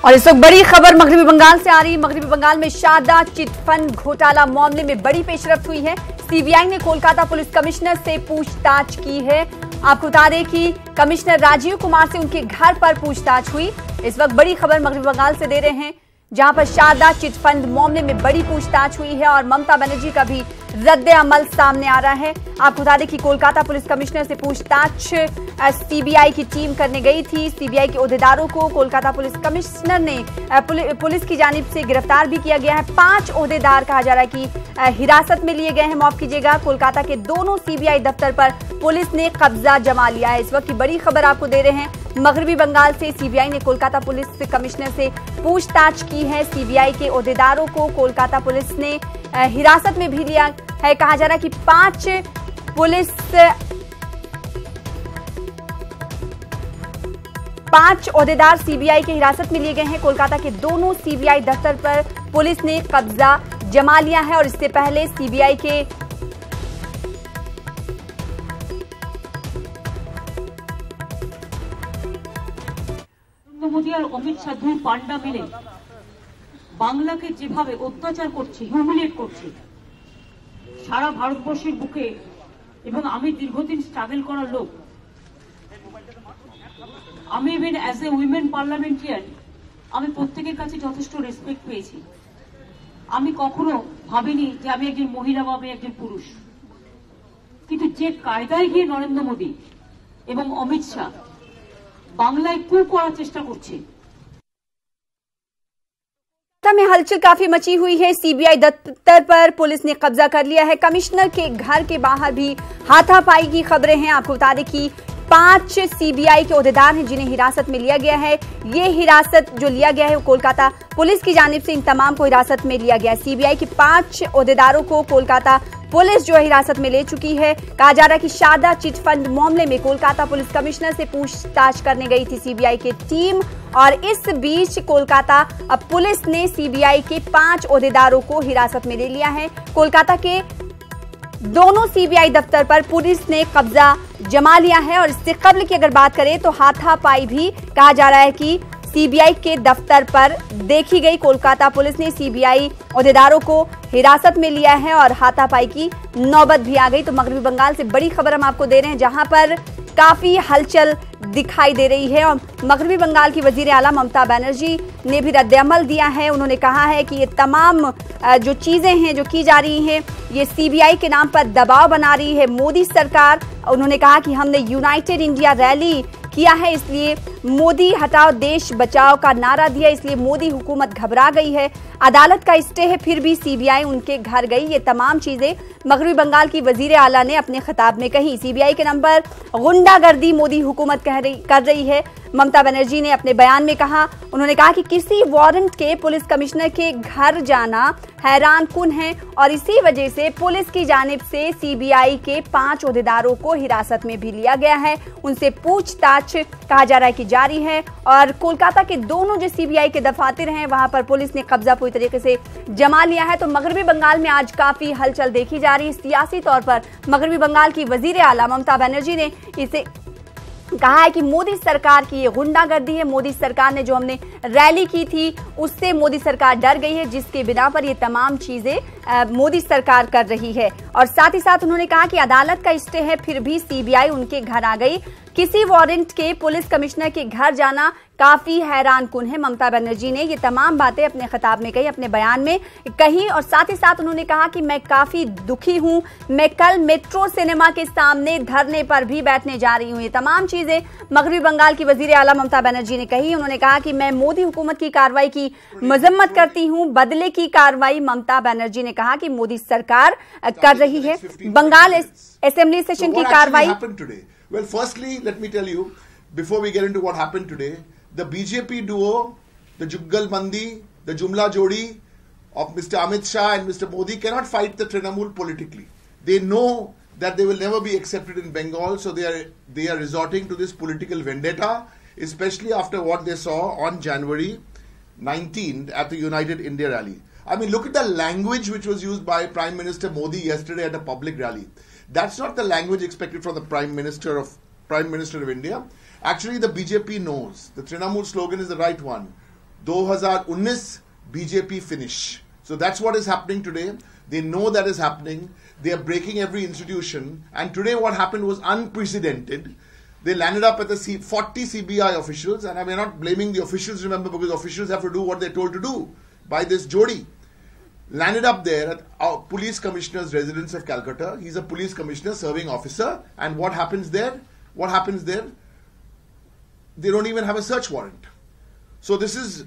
और इस वक्त बड़ी खबर मगरबी बंगाल से आ रही है। मगरबी बंगाल में शारदा चिटफंड घोटाला मामले में बड़ी पेशरफ्त हुई है। सीबीआई ने कोलकाता पुलिस कमिश्नर से पूछताछ की है। आपको बता दें कि कमिश्नर राजीव कुमार से उनके घर पर पूछताछ हुई। इस वक्त बड़ी खबर मगरबी बंगाल से दे रहे हैं, जहां पर शारदा चिटफंड मामले में बड़ी पूछताछ हुई है और ममता बनर्जी का भी रद्द अमल सामने आ रहा है। आपको बता दें कि कोलकाता पुलिस कमिश्नर से पूछताछ सीबीआई की टीम करने गई थी। सीबीआई के ओहदेदारों को कोलकाता पुलिस कमिश्नर ने पुलिस की जानिब से गिरफ्तार भी किया गया है। 5 ओहदेदार कहा जा रहा है कि हिरासत में लिए गए हैं। माफ कीजिएगा, कोलकाता के दोनों सीबीआई दफ्तर पर पुलिस ने कब्जा जमा लिया है। इस वक्त की बड़ी खबर आपको दे रहे हैं, मगरबी बंगाल से सीबीआई ने कोलकाता पुलिस कमिश्नर से पूछताछ की है। सीबीआई के ओहदेदारों को कोलकाता पुलिस ने हिरासत में भी लिया है। कहा जा रहा है कि 5 ओहदेदार सीबीआई के हिरासत में लिए गए हैं। कोलकाता के दोनों सीबीआई दफ्तर पर पुलिस ने कब्जा जमा लिया है और इससे पहले सीबीआई के মোদী আর অমিত শাহ দুই পান্ডা মিলে বাংলাকে যেভাবে অত্যাচার করছে, হিউমিলিয়েট করছে সারা ভারতবর্ষের বুকে, এবং আমি দীর্ঘদিন স্ট্রাগল করা লোক, আমি even as a women parliamentarian আমি প্রত্যেকের কাছে যথেষ্ট রেসপেক্ট পেয়েছি। আমি কখনো ভাবিনি যে আমি একজন মহিলা বা আমি একজন পুরুষ, কিন্তু যে কায়দায় গিয়ে নরেন্দ্র মোদী এবং অমিত শাহ বাংলায় কু করার চেষ্টা করছে। में हलचल काफी मची हुई है। सीबीआई दफ्तर पर पुलिस ने कब्जा कर लिया है। कमिश्नर के घर के बाहर भी हाथापाई की खबरें हैं। आपको बता दें कि 5 सीबीआई के ओहदेदार हैं जिन्हें हिरासत में लिया गया है। ये हिरासत जो लिया गया है वो कोलकाता पुलिस की जानिब से इन तमाम को हिरासत में लिया गया है। सीबीआई के 5 ओहदेदारों को कोलकाता पुलिस जो हिरासत में ले चुकी है। कहा जा रहा है कि शारदा चिटफंड मामले में कोलकाता पुलिस कमिश्नर से पूछताछ करने गई थी सीबीआई की टीम, और इस बीच कोलकाता पुलिस ने सीबीआई के 5 ओहदेदारों को हिरासत में ले लिया है। कोलकाता के दोनों सीबीआई दफ्तर पर पुलिस ने कब्जा जमा लिया है और इससे कबल की अगर बात करें तो हाथापाई भी कहा जा रहा है कि सीबीआई के दफ्तर पर देखी गई। कोलकाता पुलिस ने सीबीआई ओहदेदारों को हिरासत में लिया है और हाथापाई की नौबत भी आ गई। तो मगरबी बंगाल से बड़ी खबर हम आपको दे रहे हैं, जहां पर काफी हलचल दिखाई दे रही है। और मगरबी बंगाल की वजीर आला ममता बनर्जी ने भी रद्द-ए-अमल दिया है। उन्होंने कहा है कि ये तमाम जो चीजें हैं जो की जा रही हैं, ये सीबीआई के नाम पर दबाव बना रही है मोदी सरकार। उन्होंने कहा कि हमने यूनाइटेड इंडिया रैली किया है, इसलिए मोदी हटाओ देश बचाओ का नारा दिया, इसलिए मोदी हुकूमत घबरा गई है। अदालत का स्टे है फिर भी सीबीआई उनके घर गई। ये तमाम चीजें मगरबी बंगाल की वजीर आला ने अपने खिताब में कही। सीबीआई के नाम पर गुंडागर्दी मोदी हुकूमत कर रही है, ममता बनर्जी ने अपने बयान में कहा। उन्होंने कहा कि किसी वारंट के पुलिस कमिश्नर के घर जाना हैरान कुन है और इसी वजह से पुलिस की जानिब से सीबीआई के 5 ओहदेदारों को हिरासत में भी लिया गया है। उनसे पूछताछ कहा जा रहा है कि जारी है। और कोलकाता के दोनों जो सीबीआई के दफातर हैं वहां पर पुलिस ने कब्जा पूरी तरीके से जमा लिया है। तो मगरबी बंगाल में आज काफी हलचल देखी जा रही है। सियासी तौर पर मगरबी बंगाल की वजीर आला ममता बनर्जी ने इसे कहा है कि मोदी सरकार की ये गुंडागर्दी है। मोदी सरकार ने जो हमने रैली की थी उससे मोदी सरकार डर गई है, जिसके बिना पर ये तमाम चीजें मोदी सरकार कर रही है। और साथ ही साथ उन्होंने कहा कि अदालत का स्टे है फिर भी सीबीआई उनके घर आ गई। किसी वारंट के पुलिस कमिश्नर के घर जाना काफी हैरान कुन है। ममता बनर्जी ने ये तमाम बातें अपने खिताब में कही, अपने बयान में कही। और साथ ही साथ उन्होंने कहा कि मैं काफी दुखी हूं, मैं कल मेट्रो सिनेमा के सामने धरने पर भी बैठने जा रही हूं। ये तमाम चीजें मगरबी बंगाल की वजीर आला ममता बनर्जी ने कही। उन्होंने कहा कि मैं मोदी हुकूमत की कार्रवाई की मजम्मत करती हूं, बदले की कार्रवाई ममता बनर्जी ने कहा कि मोदी सरकार कर रही है। बंगाल असेंबली सेशन की कार्रवाई। Well, firstly, let me tell you, before we get into what happened today, the BJP duo, the Juggal Bandi, the Jumla Jodi of Mr. Amit Shah and Mr. Modi cannot fight the Trinamool politically. They know that they will never be accepted in Bengal, so they are resorting to this political vendetta, especially after what they saw on January 19th at the United India rally. I mean, look at the language which was used by Prime Minister Modi yesterday at a public rally. That's not the language expected from the Prime Minister of India. Actually, the BJP knows the Trinamool slogan is the right one. 2019 BJP finish. So that's what is happening today. They know that is happening. They are breaking every institution. And today what happened was unprecedented. They landed up at the 40 CBI officials, and I'm not blaming the officials, remember, because officials have to do what they're told to do by this Jodi. Landed up there at our police commissioner's residence of Calcutta. He's a police commissioner, serving officer. And what happens there? What happens there? They don't even have a search warrant. So this is,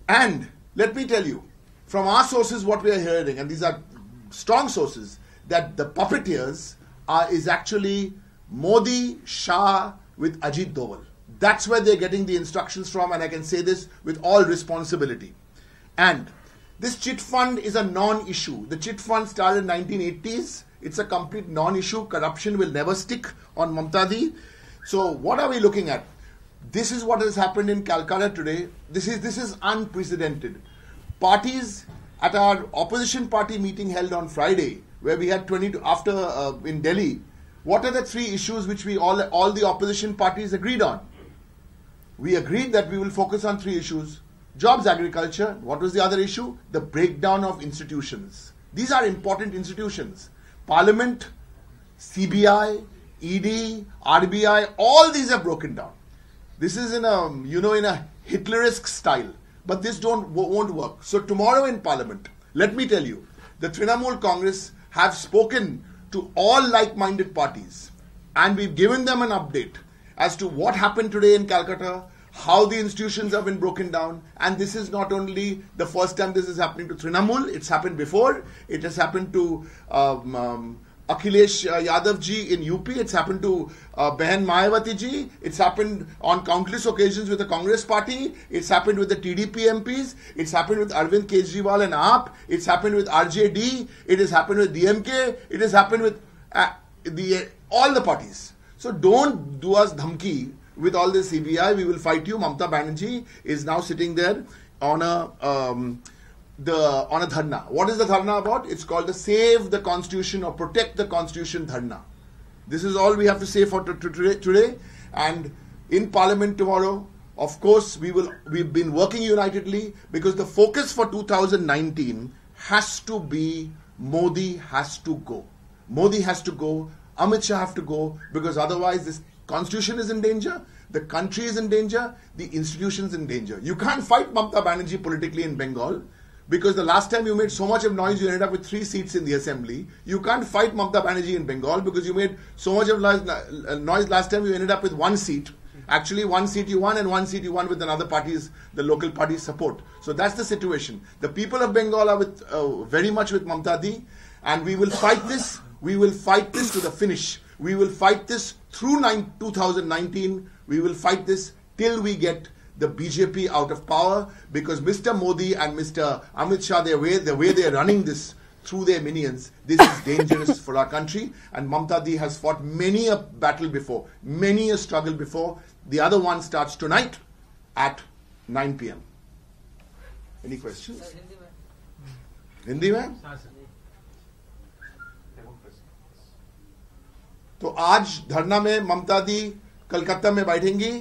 and let me tell you, from our sources what we are hearing, and these are strong sources, that the puppeteers is actually Modi, Shah with Ajit Doval. That's where they're getting the instructions from, and I can say this with all responsibility. And this chit fund is a non-issue. The chit fund started in 1980s. It's a complete non-issue. Corruption will never stick on Mamta Di. So what are we looking at? This is what has happened in Calcutta today. This is unprecedented. Parties at our opposition party meeting held on Friday, where we had 22 after in Delhi. What are the three issues which we all the opposition parties agreed on? We agreed that we will focus on three issues. Jobs, agriculture. What was the other issue? The breakdown of institutions. These are important institutions. Parliament, CBI, ED, RBI, all these are broken down. This is in a, in a Hitleresque style. But this won't work. So tomorrow in Parliament, let me tell you, the Trinamool Congress have spoken to all like-minded parties, and we've given them an update as to what happened today in Calcutta, how the institutions have been broken down, and this is not only the first time this is happening to Trinamool, it's happened before, it has happened to Akhilesh Yadav ji in UP, it's happened to Behan Mayawati ji, it's happened on countless occasions with the Congress party, it's happened with the TDP MPs, it's happened with Arvind Kejriwal and AAP, it's happened with RJD, it has happened with DMK, it has happened with all the parties. So don't do us dhamki with all this CBI, we will fight you. Mamta Banerjee is now sitting there on a dharna. What is the dharna about? It's called the Save the Constitution or Protect the Constitution dharna. This is all we have to say for today. And in Parliament tomorrow, of course, we've been working unitedly, because the focus for 2019 has to be Modi has to go. Modi has to go. Amit Shah have to go, because otherwise this constitution is in danger, the country is in danger, the institutions in danger. You can't fight Mamta Banerjee politically in Bengal, because the last time you made so much of noise, you ended up with 3 seats in the assembly. You can't fight Mamta Banerjee in Bengal because you made so much of noise last time, you ended up with 1 seat. Actually, 1 seat you won, and 1 seat you won with another party's, the local party's support. So that's the situation. The people of Bengal are with very much with Mamta Di, and we will fight this. We will fight this to the finish. We will fight this through 2019. We will fight this till we get the BJP out of power, because Mr. Modi and Mr. Amit Shah, the way they are running this through their minions, this is dangerous for our country. And Mamta Di has fought many a battle before, many a struggle before. The other one starts tonight at 9 p.m. Any questions? Hindi mein? तो आज धरना में ममता दी कलकत्ता में बैठेंगी.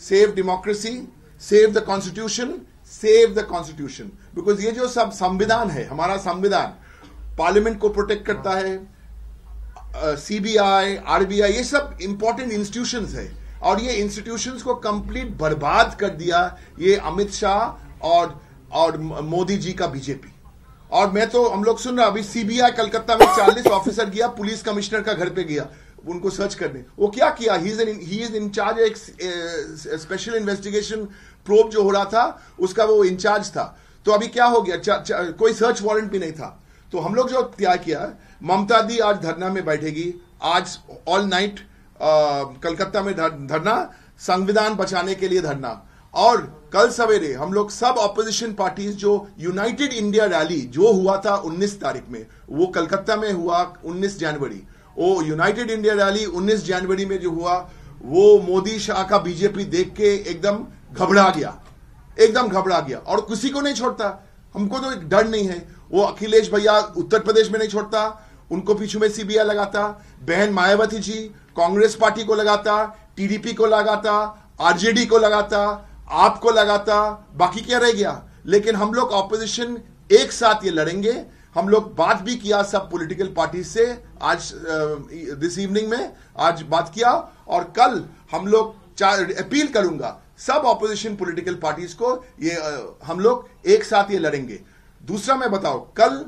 Save democracy, save the constitution, save the constitution. Because ये जो सब संविधान है, हमारा संविधान पार्लियामेंट को प्रोटेक्ट करता है, सीबीआई, आरबीआई, ये सब इंपॉर्टेंट इंस्टीट्यूशंस है, और ये इंस्टीट्यूशंस को कंप्लीट बर्बाद कर दिया ये अमित शाह और मोदी जी का बीजेपी. और मैं तो हम लोग सुन रहा, अभी सीबीआई कलकत्ता में 40 ऑफिसर गया, पुलिस कमिश्नर का घर पे गया उनको सर्च करने. वो क्या किया? He is in charge. एक स्पेशल इन्वेस्टिगेशन प्रोब जो हो रहा था उसका वो इंचार्ज था. तो अभी क्या हो गया? कोई सर्च वारंट भी नहीं था. तो हम लोग जो तय किया, ममता दी आज धरना में बैठेगी, आज ऑल नाइट कलकत्ता में धरना, संविधान बचाने के लिए धरना. और कल सवेरे हम लोग सब ऑपोजिशन पार्टीज, जो यूनाइटेड इंडिया रैली जो हुआ था 19 तारीख में, वो कलकत्ता में हुआ 19 जनवरी. वो यूनाइटेड इंडिया रैली 19 जनवरी में जो हुआ, वो मोदी शाह का बीजेपी देख के एकदम घबरा गया, एकदम घबरा गया. और किसी को नहीं छोड़ता, हमको तो एक डर नहीं है. वो अखिलेश भैया उत्तर प्रदेश में नहीं छोड़ता, उनको पीछू में सीबीआई लगाता, बहन मायावती जी कांग्रेस पार्टी को लगाता, टीडीपी को लगाता, आरजेडी को लगाता, आपको लगा था बाकी क्या रह गया, लेकिन हम लोग ऑपोजिशन एक साथ ये लड़ेंगे। हम लोग बात भी किया सब पॉलिटिकल पार्टी से आज दिस इवनिंग में, आज बात किया, और कल हम लोग अपील करूंगा सब ऑपोजिशन पॉलिटिकल पार्टीज को, ये हम लोग एक साथ ये लड़ेंगे। दूसरा मैं बताऊं, कल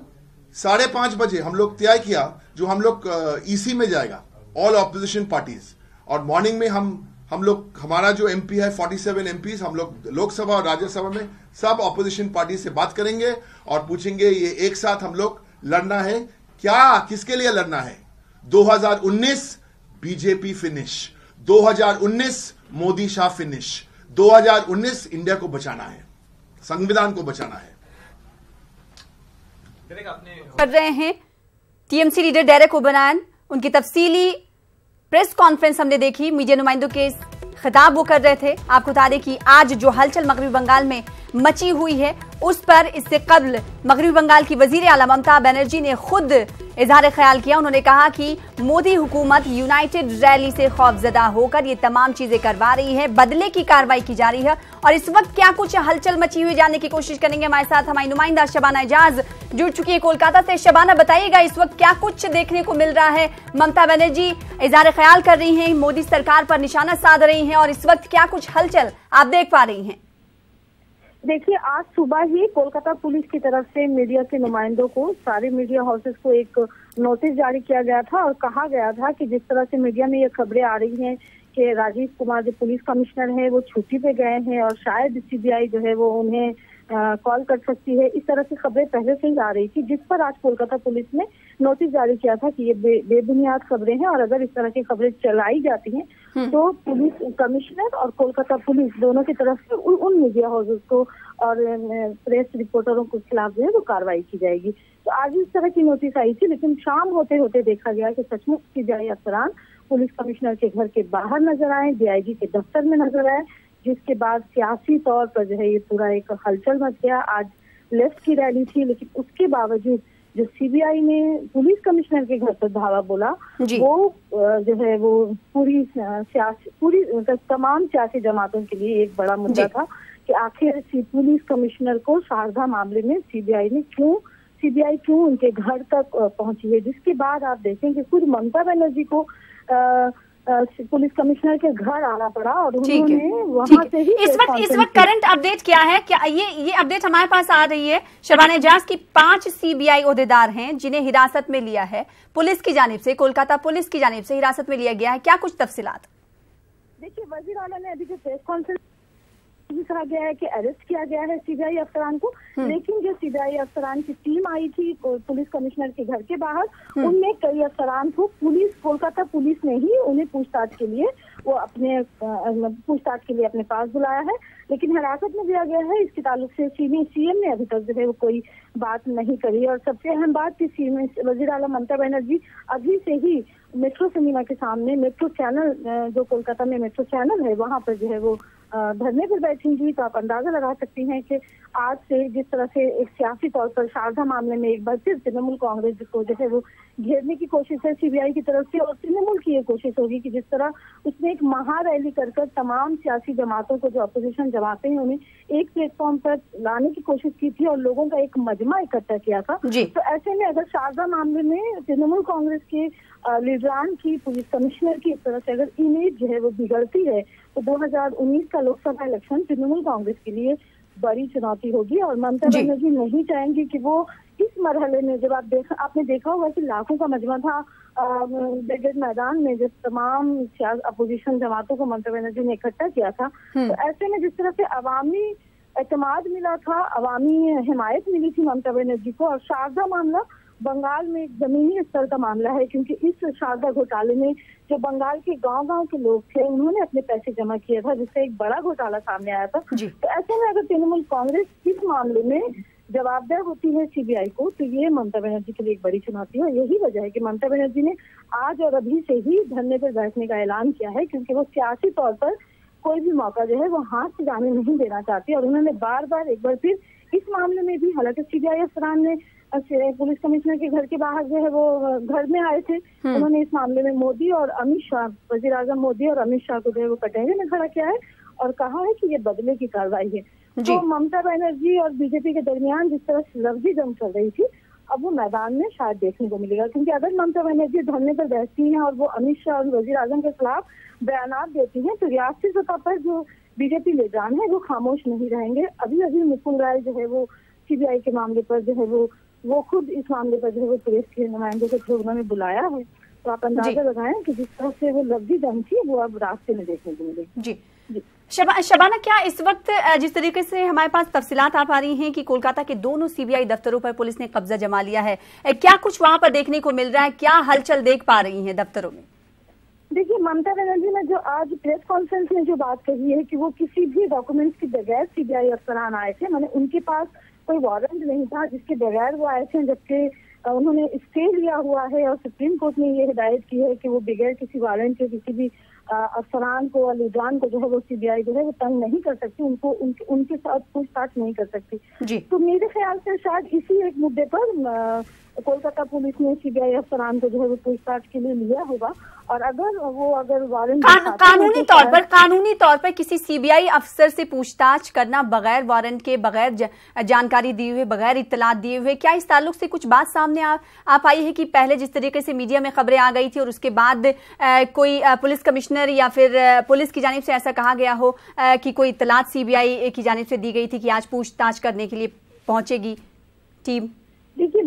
5:30 बजे हम लोग तय किया जो हम लोग ईसी में जाएगा ऑल ऑपोजिशन पार्टीज, और मॉर्निंग में हम लोग हमारा जो एमपी है 47 एमपीज, हम लोग लोकसभा और राज्यसभा में सब ऑपोजिशन पार्टी से बात करेंगे और पूछेंगे ये एक साथ हम लोग लड़ना है क्या, किसके लिए लड़ना है। 2019 BJP finish, 2019 Modi Shah finish, 2019 India को बचाना है, संविधान को बचाना है। कर रहे हैं टीएमसी लीडर डेरेक ओब्रायन, उनकी तफसीली प्रेस कॉन्फ्रेंस हमने देखी, मीडिया नुमाइंदों के खिताब वो कर रहे थे। आपको बता दें कि आज जो हलचल मगरबी बंगाल में मची हुई है उस पर इससे कबल मगरबी बंगाल की वजीर आला ममता बनर्जी ने खुद इजहार ख्याल किया। उन्होंने कहा कि मोदी हुकूमत यूनाइटेड रैली से खौफजदा होकर ये तमाम चीजें करवा रही है, बदले की कार्रवाई की जा रही है। और इस वक्त क्या कुछ हलचल मची हुई जानने की कोशिश करेंगे। हमारे साथ हमारी नुमाइंदा शबाना एजाज जुड़ चुकी है कोलकाता से। शबाना, बताइएगा इस वक्त क्या कुछ देखने को मिल रहा है। ममता बनर्जी इजहार ख्याल कर रही हैं, मोदी सरकार पर निशाना साध रही हैं, और इस वक्त क्या कुछ हलचल आप देख पा रही हैं? देखिए, आज सुबह ही कोलकाता पुलिस की तरफ से मीडिया के नुमाइंदों को, सारे मीडिया हाउसेस को एक नोटिस जारी किया गया था और कहा गया था कि जिस तरह से मीडिया में ये खबरें आ रही हैं कि राजीव कुमार जो पुलिस कमिश्नर है वो छुट्टी पे गए हैं और शायद सीबीआई जो है वो उन्हें कॉल कर सकती है, इस तरह की खबरें पहले से ही आ रही थी, जिस पर आज कोलकाता पुलिस ने नोटिस जारी किया था कि ये बेबुनियाद खबरें हैं और अगर इस तरह की खबरें चलाई जाती हैं तो पुलिस कमिश्नर और कोलकाता पुलिस दोनों की तरफ से उन मीडिया हाउसेस को और प्रेस रिपोर्टरों के खिलाफ जो है वो कार्रवाई की जाएगी। तो आज इस तरह की नोटिस आई थी, लेकिन शाम होते होते देखा गया कि सचमुच सीबीआई अफसरान पुलिस कमिश्नर के घर के बाहर नजर आए, डीआईजी के दफ्तर में नजर आए, जिसके बाद सियासी तौर पर जो है ये पूरा एक हलचल मच गया। आज लेफ्ट की रैली थी, लेकिन उसके बावजूद जो सीबीआई ने पुलिस कमिश्नर के घर पर धावा बोला वो जो है वो पूरी तमाम सियासी जमातों के लिए एक बड़ा मुद्दा था कि आखिर पुलिस कमिश्नर को शारदा मामले में सीबीआई क्यों उनके घर तक पहुंची है, जिसके बाद आप देखें कि खुद ममता बनर्जी को पुलिस कमिश्नर के घर आना पड़ा और उन्होंने वहां से ही इस वक्त करंट अपडेट क्या है? क्या ये अपडेट हमारे पास आ रही है शबाना एजाज की 5 सीबीआई ओहदेदार हैं जिन्हें हिरासत में लिया है पुलिस की जानिब से, कोलकाता पुलिस की जानिब से हिरासत में लिया गया है। क्या कुछ तफसीलात? देखिए, वजीर आला ने अभी जो प्रेस कॉन्फ्रेंस कहा गया है कि अरेस्ट किया गया है सीबीआई अफसरान को, लेकिन जो सीबीआई अफसरान की टीम आई थी पुलिस कमिश्नर के घर के बाहर, उनमें कई अफसरान को कोलकाता पुलिस ने ही उन्हें पूछताछ के लिए अपने पास बुलाया है, लेकिन हिरासत में दिया गया है। इसके ताल्लुक से सीएम ने अभी तक जो है वो कोई बात नहीं करी। और सबसे अहम बात कि वजीर आला ममता बनर्जी अभी से ही मेट्रो सिनेमा के सामने मेट्रो चैनल, जो कोलकाता में मेट्रो चैनल है, वहां पर जो है वो धरने पर बैठेंगी। तो आप अंदाजा लगा सकती हैं कि आज से जिस तरह से एक सियासी तौर पर शारदा मामले में एक बार फिर तृणमूल कांग्रेस को जो है वो घेरने की कोशिश है सीबीआई की तरफ से, और तृणमूल की ये कोशिश होगी कि जिस तरह उसने एक महा रैली कर तमाम सियासी जमातों को, जो अपोजिशन जमातें हैं, उन्हें एक प्लेटफॉर्म पर लाने की कोशिश की थी और लोगों का एक मजमा इकट्ठा किया था। तो ऐसे में अगर शारदा मामले में तृणमूल कांग्रेस के लीडरान की, पुलिस कमिश्नर की इस तरह से अगर इमेज जो है वो बिगड़ती है तो 2019 का लोकसभा इलेक्शन तृणमूल कांग्रेस के लिए बड़ी चुनौती होगी। और ममता बनर्जी नहीं चाहेंगी कि वो इस मरहले में, जब आपने देखा होगा कि लाखों का मजमा था ब्रिगेड मैदान में, जिस तमाम अपोजिशन जमातों को ममता बनर्जी ने इकट्ठा किया था, तो ऐसे में जिस तरह से अवामी एतमाद मिला था, अवामी हिमायत मिली थी ममता बनर्जी को, और शारदा मामला बंगाल में एक जमीनी स्तर का मामला है, क्योंकि इस शारदा घोटाले में जो बंगाल के गांव-गांव के लोग थे उन्होंने अपने पैसे जमा किया था, जिससे एक बड़ा घोटाला सामने आया था। तो ऐसे में अगर तृणमूल कांग्रेस इस मामले में जवाबदेह होती है सीबीआई को, तो ये ममता बनर्जी के लिए एक बड़ी चुनौती है। यही वजह है कि ममता बनर्जी ने आज और अभी से ही धरने पर बैठने का ऐलान किया है, क्योंकि वो सियासी तौर पर कोई भी मौका जो है वो हाथ से जाने नहीं देना चाहती। और उन्होंने बार बार एक बार फिर इस मामले में भी, हालांकि सीबीआई अफसरान ने पुलिस कमिश्नर के घर के बाहर जो है वो घर में आए थे, उन्होंने इस मामले में मोदी और अमित शाह, वजीर आजम मोदी और अमित शाह को जो है वो कटहरे में खड़ा किया है और कहा है कि ये बदले की कार्रवाई है। तो ममता बनर्जी और बीजेपी के दरमियान जिस तरह से लफ्जी जंग चल रही थी, अब वो मैदान में शायद देखने को मिलेगा, क्योंकि अगर ममता बनर्जी धरने पर बैठती हैं और वो अमित शाह और वजीर आजम के खिलाफ बयान देती हैं, तो रियासती सतह पर जो बीजेपी लीडरान है वो खामोश नहीं रहेंगे। अभी मुकुल राय जो है वो सीबीआई के मामले पर जो है वो खुद इस मामले पर जो है वो पुलिस के नुमाइंदों को उन्होंने बुलाया है। तो आप अंदाजा लगाएं कि जिस तरह से वो लफ्जी जंग थी वो अब रास्ते में देखने को मिलेगी। जी शबाना, क्या इस वक्त जिस तरीके से हमारे पास तफसीलात आ पा रही हैं कि कोलकाता के दोनों सीबीआई दफ्तरों पर पुलिस ने कब्जा जमा लिया है, क्या कुछ वहां पर देखने को मिल रहा है, क्या हलचल देख पा रही हैं दफ्तरों में? देखिए, ममता बनर्जी ने जो आज प्रेस कॉन्फ्रेंस में जो बात कही है कि वो किसी भी डॉक्यूमेंट्स के बगैर सीबीआई अफसरान आए थे, माने उनके पास कोई वारंट नहीं था जिसके बगैर वो आए थे, जबकि उन्होंने स्टे लिया हुआ है और सुप्रीम कोर्ट ने ये हिदायत की है कि वो बगैर किसी वारंट के किसी भी अफसरान को और लीडरान को जो है वो सीबीआई जो है वो तंग नहीं कर सकती, उनको उनके साथ पूछताछ नहीं कर सकती। तो मेरे ख्याल से शायद इसी एक मुद्दे पर कोलकाता पुलिस ने सीबीआई अफसरान को जो है वो पूछताछ के लिए लिया होगा। और अगर वारंट कानूनी तौर पर किसी सीबीआई अफसर से पूछताछ करना बगैर वारंट के, बगैर जानकारी दिए हुए, बगैर इत्तलात दिए हुए, क्या इस ताल्लुक से कुछ बात सामने आ पाई है कि पहले जिस तरीके से मीडिया में खबरें आ गई थी और उसके बाद कोई पुलिस कमिश्नर या फिर पुलिस की जानिब से ऐसा कहा गया हो कि कोई इत्तलात सीबीआई की जानिब से दी गई थी कि आज पूछताछ करने के लिए पहुंचेगी टीम? देखिए,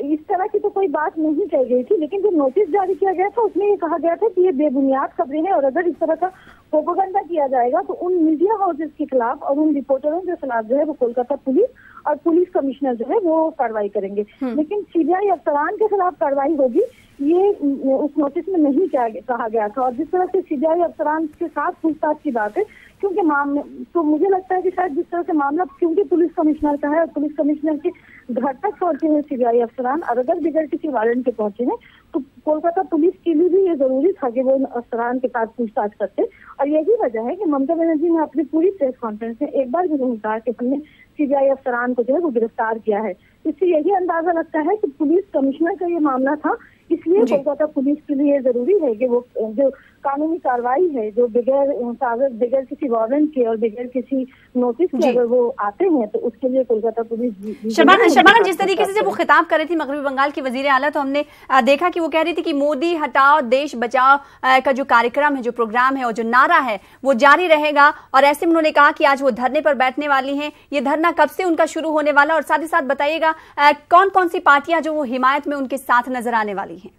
इस तरह की तो कोई बात नहीं कही गई थी, लेकिन जो नोटिस जारी किया गया था उसमें ये कहा गया था कि ये बेबुनियाद खबरें हैं और अगर इस तरह का प्रोपेगेंडा किया जाएगा तो उन मीडिया हाउसेस के खिलाफ और उन रिपोर्टरों के खिलाफ जो है वो कोलकाता पुलिस और पुलिस कमिश्नर जो है वो कार्रवाई करेंगे। लेकिन सीबीआई अफसरान के खिलाफ कार्रवाई होगी ये उस नोटिस में नहीं कहा गया था। और जिस तरह से सीबीआई अफसरान के साथ पूछताछ की बात है, क्योंकि मामले तो मुझे लगता है कि शायद जिस तरह से मामला क्योंकि पुलिस कमिश्नर का है और पुलिस कमिश्नर के घर तक पहुंचे हैं सीबीआई अफसरान और अगर बगैर किसी वारंट के पहुंचे हैं तो कोलकाता पुलिस के लिए भी ये जरूरी था कि वो अफसरान के साथ पूछताछ करते। और यही वजह है कि ममता बनर्जी ने अपनी पूरी प्रेस कॉन्फ्रेंस में एक बार भी नहीं कहा कि हमने सीबीआई अफसरान को जो है वो गिरफ्तार किया है। इससे यही अंदाजा लगता है कि पुलिस कमिश्नर का ये मामला था, इसलिए कोलकाता पुलिस के लिए जरूरी है कि वो जो कानूनी कार्रवाई है जो बगैर किसी वारंट के और बगैर किसी नोटिस के अगर वो आते हैं तो उसके लिए कोलकाता पुलिस। शबाना, जिस तरीके से जब वो खिताब कर रही थी मगरबी बंगाल की वजीर आला, तो हमने देखा कि वो कह रही थी कि मोदी हटाओ देश बचाओ का जो कार्यक्रम है, जो प्रोग्राम है और जो नारा है वो जारी रहेगा। और ऐसे में उन्होंने कहा कि आज वो धरने पर बैठने वाली हैं। ये धरना कब से उनका शुरू होने वाला, और साथ ही साथ बताइएगा कौन कौन सी पार्टियां जो वो हिमायत में उनके साथ नजर आने वाली हैं?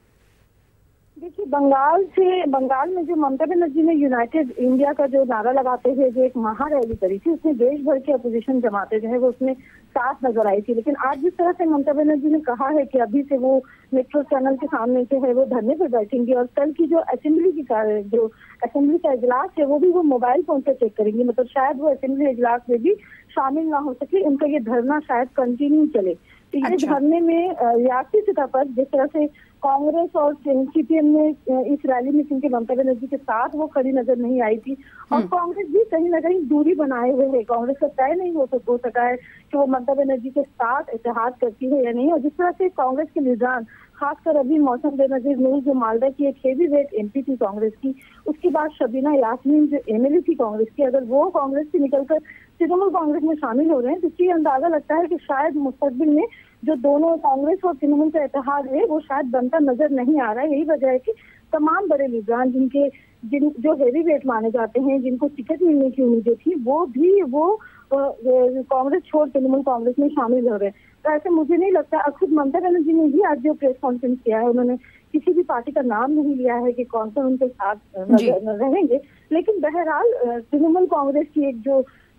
देखिए, बंगाल में जो ममता बनर्जी ने यूनाइटेड इंडिया का जो नारा लगाते हुए जो एक महारैली करी थी उसमें देश भर के अपोजिशन जमाते जो है वो उसमें साथ नजर आई थी। लेकिन आज जिस तरह से ममता बनर्जी ने कहा है कि अभी से वो मेट्रो चैनल के सामने से है वो धरने पर बैठेंगी और कल की जो असेंबली का इजलास है वो भी वो मोबाइल फोन से चेक करेंगी, मतलब शायद वो असेंबली इजलास में भी शामिल ना हो सके, उनका ये धरना शायद कंटिन्यू चले। तो ये धरने में रियासती सतह पर जिस तरह से कांग्रेस और सीपीएम ने इस रैली में क्योंकि ममता बनर्जी के साथ वो खड़ी नजर नहीं आई थी और कांग्रेस भी कहीं ना कहीं दूरी बनाए हुए है, कांग्रेस का तय नहीं हो सका है कि वो ममता बनर्जी के साथ इत्तेहाद करती है या नहीं। और जिस तरह से कांग्रेस के लीडरान खासकर अभी मौसम बेनजीर नूर जो मालदा की एक हेवी वेट एमपी थी कांग्रेस की, उसके बाद शबीना यास्मीन जो एमएलए थी कांग्रेस की, अगर वो कांग्रेस से निकलकर तृणमूल कांग्रेस में शामिल हो रहे हैं तो इससे अंदाजा लगता है कि शायद मुस्तकबिल में जो दोनों कांग्रेस और तृणमूल का इत्तेहाद है वो शायद बनता नजर नहीं आ रहा है। यही वजह है कि तमाम बड़े लीडरान जो हेवी वेट माने जाते हैं, जिनको टिकट मिलने की उम्मीदें थी, वो कांग्रेस छोड़ तृणमूल कांग्रेस में शामिल हो रहे हैं। तो ऐसे मुझे नहीं लगता, खुद ममता बनर्जी ने भी आज जो प्रेस कॉन्फ्रेंस किया है उन्होंने किसी भी पार्टी का नाम नहीं लिया है कि कौन सा उनके साथ रहेंगे। लेकिन बहरहाल तृणमूल कांग्रेस की एक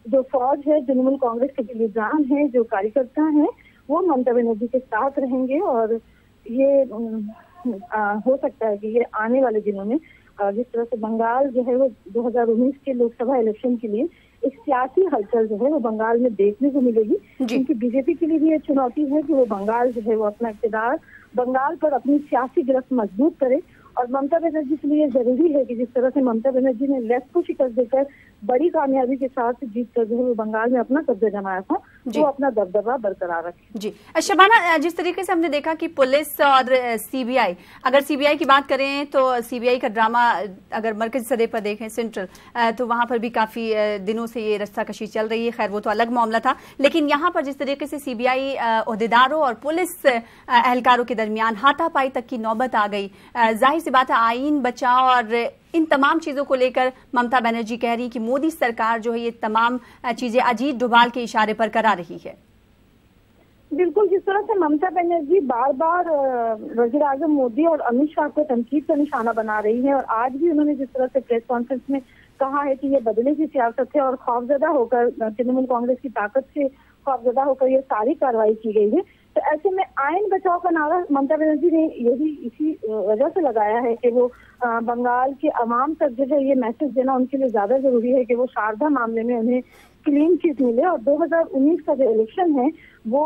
जो फौज है, तृणमूल कांग्रेस के जो लीडरान है, जो कार्यकर्ता हैं, वो ममता बनर्जी के साथ रहेंगे। और ये हो सकता है कि ये आने वाले दिनों में जिस तरह से बंगाल जो है वो 2019 के लोकसभा इलेक्शन के लिए एक सियासी हलचल जो है वो बंगाल में देखने को मिलेगी, क्योंकि बीजेपी के लिए भी ये चुनौती है कि वो बंगाल जो है वो अपना इक़्तिदार बंगाल पर अपनी सियासी गिरफ्त मजबूत करे। और ममता बनर्जी के लिए जरूरी है कि जिस तरह से ममता बनर्जी ने लेफ्ट को शिकस्त देकर बड़ी कामयाबी के साथ जीत कर जो है वो बंगाल में अपना कब्जा जमाया था, वो अपना दबदबा बरकरार रखें। जी शबाना, जिस तरीके से हमने देखा कि पुलिस और सीबीआई, अगर सीबीआई की बात करें तो सीबीआई का ड्रामा अगर मरकजी सतह पर देखें सेंट्रल, तो वहां पर भी काफी दिनों से ये रस्साकशी चल रही है। खैर वो तो अलग मामला था, लेकिन यहाँ पर जिस तरीके से सीबीआई ओहदेदारों और पुलिस एहलकारों के दरमियान हाथापाई तक की नौबत आ गई, जाहिर सी बात है आईन बचाओ और इन तमाम चीजों को लेकर ममता बनर्जी कह रही कि मोदी सरकार जो है ये तमाम चीजें अजीत डोभाल के इशारे पर करा रही है। बिल्कुल, जिस तरह से ममता बनर्जी बार बार वजीर आजम मोदी और अमित शाह को तनकीद का निशाना बना रही है, और आज भी उन्होंने जिस तरह से प्रेस कॉन्फ्रेंस में कहा है कि ये बदले की सियासत है और खौफजदा होकर तृणमूल कांग्रेस की ताकत से खौफजदा होकर ये सारी कार्रवाई की गई है, तो ऐसे में आयन बचाओ का नारा ममता बनर्जी ने यही इसी वजह से लगाया है कि वो बंगाल के अवाम तक जो है ये मैसेज देना उनके लिए ज्यादा जरूरी है कि वो शारदा मामले में उन्हें क्लीन चिट मिले और 2019 का जो इलेक्शन है वो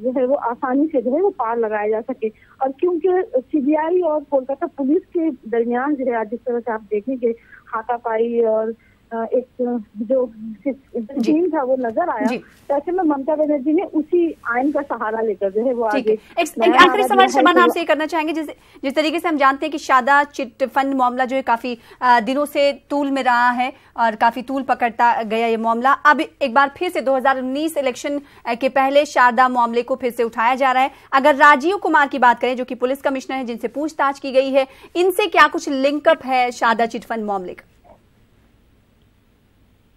जो है वो आसानी से जो है वो पार लगाया जा सके। और क्योंकि सीबीआई और कोलकाता पुलिस के दरमियान जो है आज जिस तरह से आप देखेंगे हाथापाई और एक जो सीन था वो नजर आया, तो ऐसे में ममता बनर्जी ने उसी आयन का सहारा लेकर जो है वो आगे। एक आखिरी सवाल शबाना आपसे करना चाहेंगे, जिस तरीके से हम जानते हैं कि शारदा चिट फंड मामला जो है काफी दिनों से तूल में रहा है और काफी तूल पकड़ता गया ये मामला, अब एक बार फिर से 2019 इलेक्शन के पहले शारदा मामले को फिर से उठाया जा रहा है। अगर राजीव कुमार की बात करें जो कि पुलिस कमिश्नर है जिनसे पूछताछ की गई है, इनसे क्या कुछ लिंकअप है शारदा चिट फंड मामले का?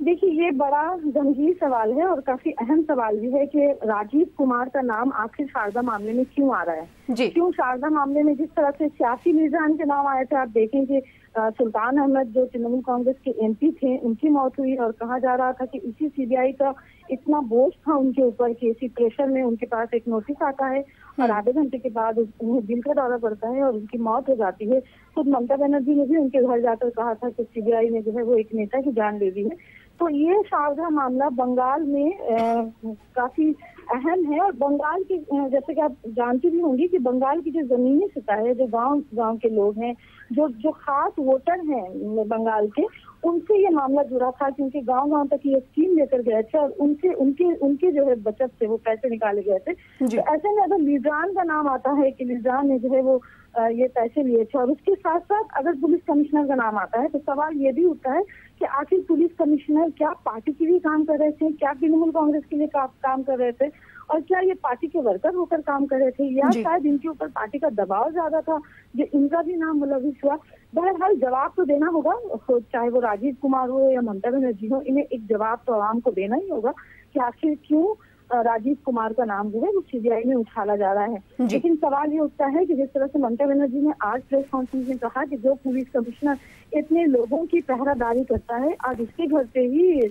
देखिए, ये बड़ा गंभीर सवाल है और काफी अहम सवाल भी है कि राजीव कुमार का नाम आखिर शारदा मामले में क्यों आ रहा है। क्यों शारदा मामले में जिस तरह से सियासी मिर्जान के नाम आए थे, आप देखें कि सुल्तान अहमद जो तृणमूल कांग्रेस के एमपी थे उनकी मौत हुई और कहा जा रहा था कि इसी सीबीआई का इतना बोझ था उनके ऊपर कि इसी प्रेशर में उनके पास एक नोटिस आता है और आधे घंटे के बाद उन्हें दिल का दौरा पड़ता है और उनकी मौत हो जाती है। खुद ममता बनर्जी ने भी उनके घर जाकर कहा था कि सीबीआई ने जो है वो एक नेता की जान ले दी है। तो ये शारदा मामला बंगाल में काफी अहम है और बंगाल के जैसे कि आप जानती भी होंगी कि बंगाल की जो जमीनी सतह है, जो गांव के लोग हैं, जो खास वोटर हैं बंगाल के, उनसे ये मामला जुड़ा था क्योंकि गांव तक ये स्कीम लेकर गए थे और उनके जो है बचत से वो पैसे निकाले गए थे। तो ऐसे में अगर लीजान का नाम आता है कि लीजान ने जो है वो ये पैसे लिए थे और उसके साथ साथ अगर पुलिस कमिश्नर का नाम आता है तो सवाल ये भी उठता है कि आखिर पुलिस कमिश्नर क्या पार्टी के लिए काम कर रहे थे, क्या तृणमूल कांग्रेस के लिए काम कर रहे थे और क्या ये पार्टी के वर्कर होकर काम कर रहे थे या शायद इनके ऊपर पार्टी का दबाव ज्यादा था जो इनका भी नाम मुलविस हुआ। बहरहाल जवाब तो देना होगा, चाहे वो राजीव कुमार हो या ममता बनर्जी हो, इन्हें एक जवाब तो आवाम को देना ही होगा कि आखिर क्यों राजीव कुमार का नाम जो है वो सीबीआई में उछाला जा रहा है। लेकिन सवाल ये उठता है कि जिस तरह से ममता बनर्जी ने आज प्रेस कॉन्फ्रेंस में कहा कि जो पुलिस कमिश्नर इतने लोगों की पहरादारी करता है, आज उसके घर पे ही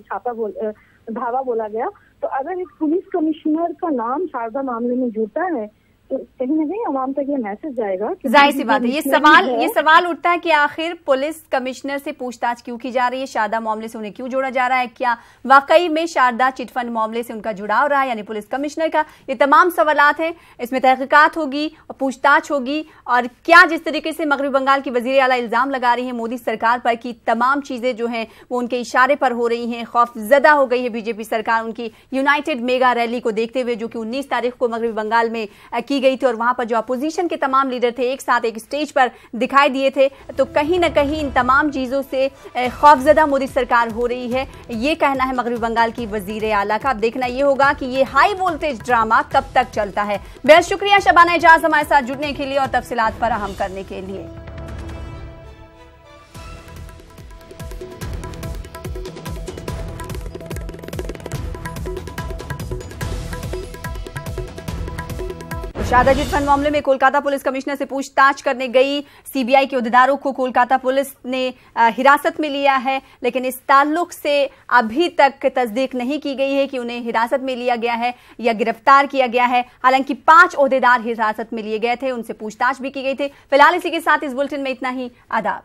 धावा बोला गया, तो अगर एक पुलिस कमिश्नर का नाम शारदा मामले में जुड़ता है तो कहीं ना कहीं आवाम तक ये मैसेज जाएगा। जाहिर सी बात है, ये सवाल उठता है कि आखिर पुलिस कमिश्नर से पूछताछ क्यों की जा रही है, शारदा मामले से उन्हें क्यों जोड़ा जा रहा है, क्या वाकई में शारदा चिटफंड मामले से उनका जुड़ाव रहा है यानी पुलिस कमिश्नर का। ये तमाम सवालात हैं, इसमें तहकीकात होगी और पूछताछ होगी। और क्या जिस तरीके से मगरबी बंगाल की वजीर आला इल्जाम लगा रही है मोदी सरकार पर कि तमाम चीजें जो हैं वो उनके इशारे पर हो रही हैं, खौफजदा हो गई है बीजेपी सरकार उनकी यूनाइटेड मेगा रैली को देखते हुए जो कि 19 तारीख को मगरबी बंगाल में की गई थी और वहां पर जो अपोजिशन के तमाम लीडर थे एक साथ एक स्टेज पर दिखाई दिए थे, तो कहीं ना कहीं इन तमाम चीजों से खौफजदा मोदी सरकार हो रही है, ये कहना है मगरबी बंगाल की वजीर आला का। अब देखना ये होगा कि ये हाई वोल्टेज ड्रामा कब तक चलता है। बेहद शुक्रिया शबाना एजाज हमारे साथ जुड़ने के लिए और तफसीलात फराहम करने के लिए। शारदा चिटफंड मामले में कोलकाता पुलिस कमिश्नर से पूछताछ करने गई सीबीआई के अहदेदारों को कोलकाता पुलिस ने हिरासत में लिया है, लेकिन इस ताल्लुक से अभी तक तस्दीक नहीं की गई है कि उन्हें हिरासत में लिया गया है या गिरफ्तार किया गया है। हालांकि 5 अहदेदार हिरासत में लिए गए थे, उनसे पूछताछ भी की गई थी। फिलहाल इसी के साथ इस बुलेटिन में इतना ही। आदाब।